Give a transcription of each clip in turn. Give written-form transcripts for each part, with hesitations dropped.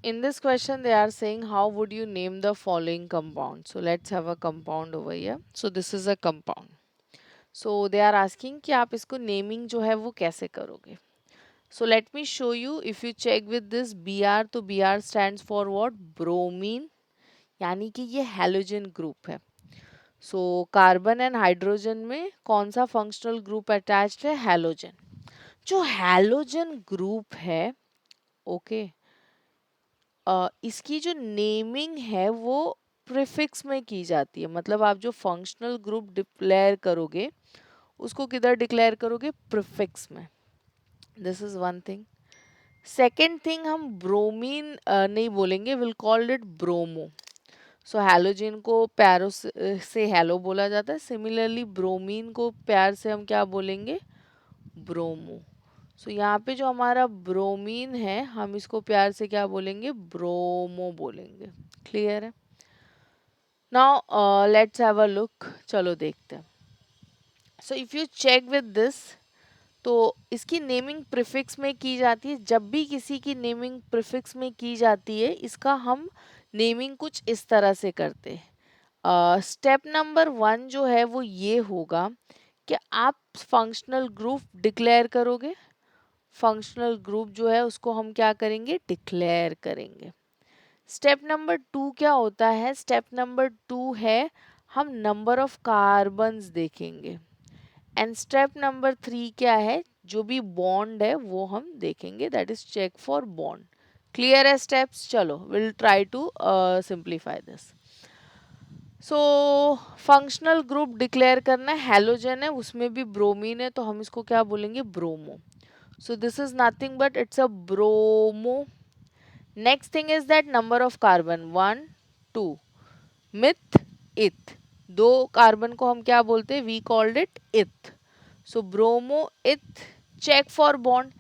In this question, they are saying, how would you name the following compound? So let's have a compound over here. So this is a compound. So they are asking कि आप इसको naming जो है वो कैसे करोगे? So let me show you. If you check with this Br, तो Br stands for what? Bromine. यानी कि ये halogen group है. So कार्बन एंड हाइड्रोजन में कौन सा फंक्शनल ग्रुप अटैच्ड है? हैलोजन. जो हैलोजन ग्रुप है, ओके, इसकी जो नेमिंग है वो प्रीफिक्स में की जाती है. मतलब आप जो फंक्शनल ग्रुप डिक्लेयर करोगे उसको किधर डिक्लेयर करोगे? प्रीफिक्स में. This is one thing. Second thing, हम ब्रोमीन नहीं बोलेंगे, will called it bromo. So halogen को प्यारों से हैलो बोला जाता है. सिमिलरली ब्रोमीन को प्यार से हम क्या बोलेंगे? ब्रोमो. सो यहाँ पे जो हमारा ब्रोमीन है हम इसको प्यार से क्या बोलेंगे? ब्रोमो बोलेंगे. क्लियर है? Now let's have a look. चलो देखते हैं. So if you check with this, तो इसकी नेमिंग प्रीफिक्स में की जाती है. जब भी किसी की नेमिंग प्रीफिक्स में की जाती है, इसका हम नेमिंग कुछ इस तरह से करते हैं. स्टेप नंबर 1 जो है वो ये होगा कि आप फंक्शनल ग्रुप डिक्लेयर करोगे. फंक्शनल ग्रुप जो है उसको हम क्या करेंगे? डिक्लेयर करेंगे. स्टेप नंबर 2 क्या होता है? स्टेप नंबर 2 है हम नंबर ऑफ कार्बन्स देखेंगे. एंड स्टेप नंबर 3 क्या है? जो भी बॉन्ड है वो हम देखेंगे. That is check for bond. Clear है स्टेप्स? चलो will try to simplify this. So functional group declare करना है. हैलोजन है, उसमें भी ब्रोमीन है, तो हम इसको क्या बोलेंगे? Bromo. So this is nothing but it's a bromo. Next thing is that number of carbon 1, 2. Meth, eth. दो कार्बन को हम क्या बोलते हैं? We called it eth. So bromo, eth. Check for bond.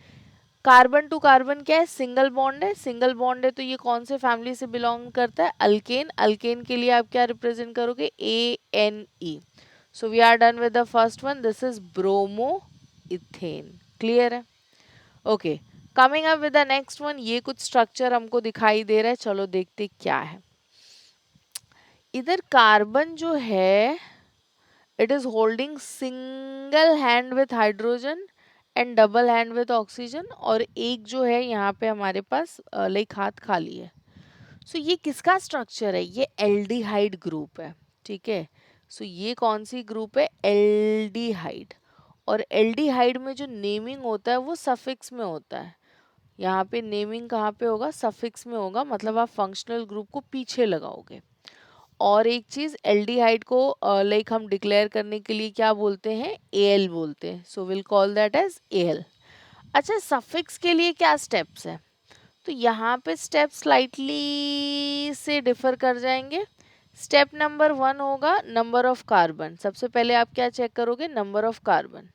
Carbon to carbon क्या है? Single bond है. Single bond है तो ये कौन से फैमिली से बिलोंग करता है? अल्केन. अल्केन के लिए आप क्या रिप्रेजेंट करोगे? ANE. So we are done with the first one. This is bromo ethane. Clear है? Okay, coming up with the next one. ये कुछ स्ट्रक्चर हमको दिखाई दे रहा है. चलो देखते क्या है. इधर कार्बन जो है it is holding single hand with hydrogen and double hand with oxygen. और एक जो है यहाँ पे हमारे पास लाइक हाथ खाली है. सो ये किसका स्ट्रक्चर है? ये एल्डिहाइड ग्रुप है. ठीक है. सो ये कौन सी ग्रुप है? एल्डिहाइड. और एल्डिहाइड में जो नेमिंग होता है वो सफिक्स में होता है. यहाँ पे नेमिंग कहाँ पे होगा? सफिक्स में होगा. मतलब आप फंक्शनल ग्रुप को पीछे लगाओगे. और एक चीज, एल्डिहाइड को लाइक हम डिक्लेयर करने के लिए क्या बोलते हैं? एल बोलते हैं. So will call that as al. अच्छा, सफिक्स के लिए क्या स्टेप्स है? तो यहाँ पे स्टेप स्लाइटली से डिफर कर जाएंगे. स्टेप नंबर 1 होगा नंबर ऑफ कार्बन. सबसे पहले आप क्या चेक करोगे? Number of carbon.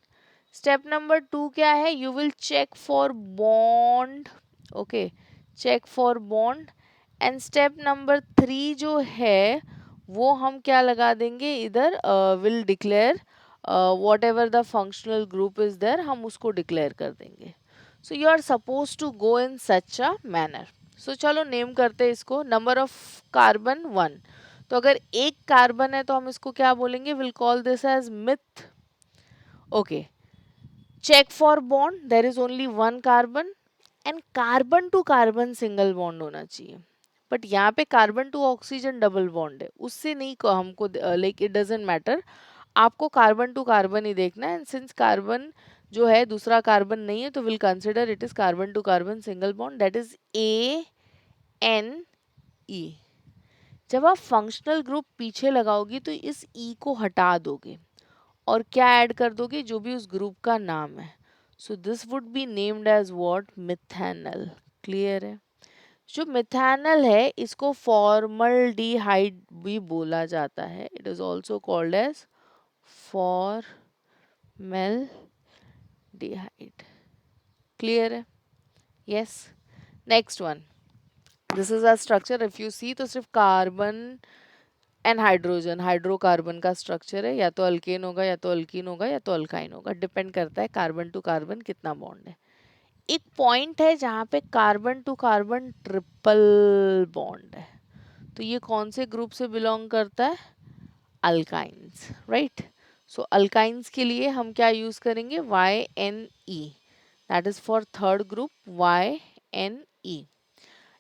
Step number 2 क्या है? You will check for bond. Okay, check for bond. And step number 3 जो है वो हम क्या लगा देंगे इधर? Will declare whatever the functional group is there, हम उसको डिक्लेयर कर देंगे. So you are suppose to go in such a manner. सो चलो नेम करते हैं इसको. Number of carbon 1. तो अगर एक कार्बन है तो हम इसको क्या बोलेंगे? Will call this as meth. Okay, check for bond. There is only one carbon and carbon to carbon single bond होना चाहिए. बट यहाँ पे carbon to oxygen double bond है, उससे नहीं हमको लाइक इट डजेंट मैटर. आपको कार्बन टू कार्बन ही देखना है. एंड सिंस कार्बन जो है दूसरा कार्बन नहीं है तो will consider it is carbon to carbon single bond. That is ANE. जब आप फंक्शनल ग्रुप पीछे लगाओगी तो इस ई को हटा दोगे और क्या ऐड कर दोगे? जो भी उस ग्रुप का नाम है. So this would be named as what? Methanal. Clear है? जो मिथेनल है इसको फॉर्मल्डिहाइड भी बोला जाता है. It is also called as formaldehyde. Clear है? Yes. Next one. This is a structure. If you see तो सिर्फ कार्बन एंड हाइड्रोजन, हाइड्रोकार्बन का स्ट्रक्चर है. या तो अल्केन होगा, या तो अल्कीन होगा, या तो अल्काइन होगा. डिपेंड करता है कार्बन टू कार्बन कितना बॉन्ड है. एक पॉइंट है जहाँ पे carbon to carbon triple bond है, तो ये कौन से ग्रुप से बिलोंग करता है? Alkynes, right. सो अल्काइंस के लिए हम क्या यूज करेंगे? YNE, that is for third group, YNE।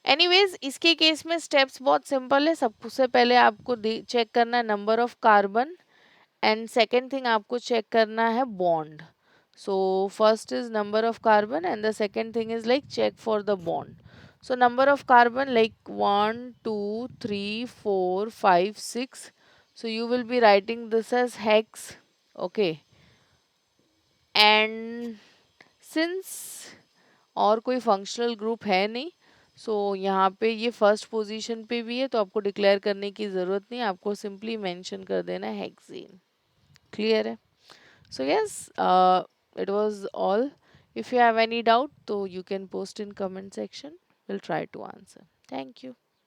Anyways इसके केस में स्टेप्स बहुत सिंपल है। सबसे पहले आपको चेक करना है number of carbon, and second thing आपको चेक करना है bond. So first is number of carbon and the second thing is like check for the bond. So number of carbon like 1, 2, 3, 4, 5, 6. So you will be writing this as hex. Okay. And since और कोई functional group है नहीं, सो यहाँ पे ये first position पे भी है, तो आपको डिक्लेयर करने की ज़रूरत नहीं, आपको सिंपली मेंशन कर देना है हेक्सेन. क्लियर है? So yes, it was all. If you have any doubt, so you can post in comment section. We'll try to answer. Thank you.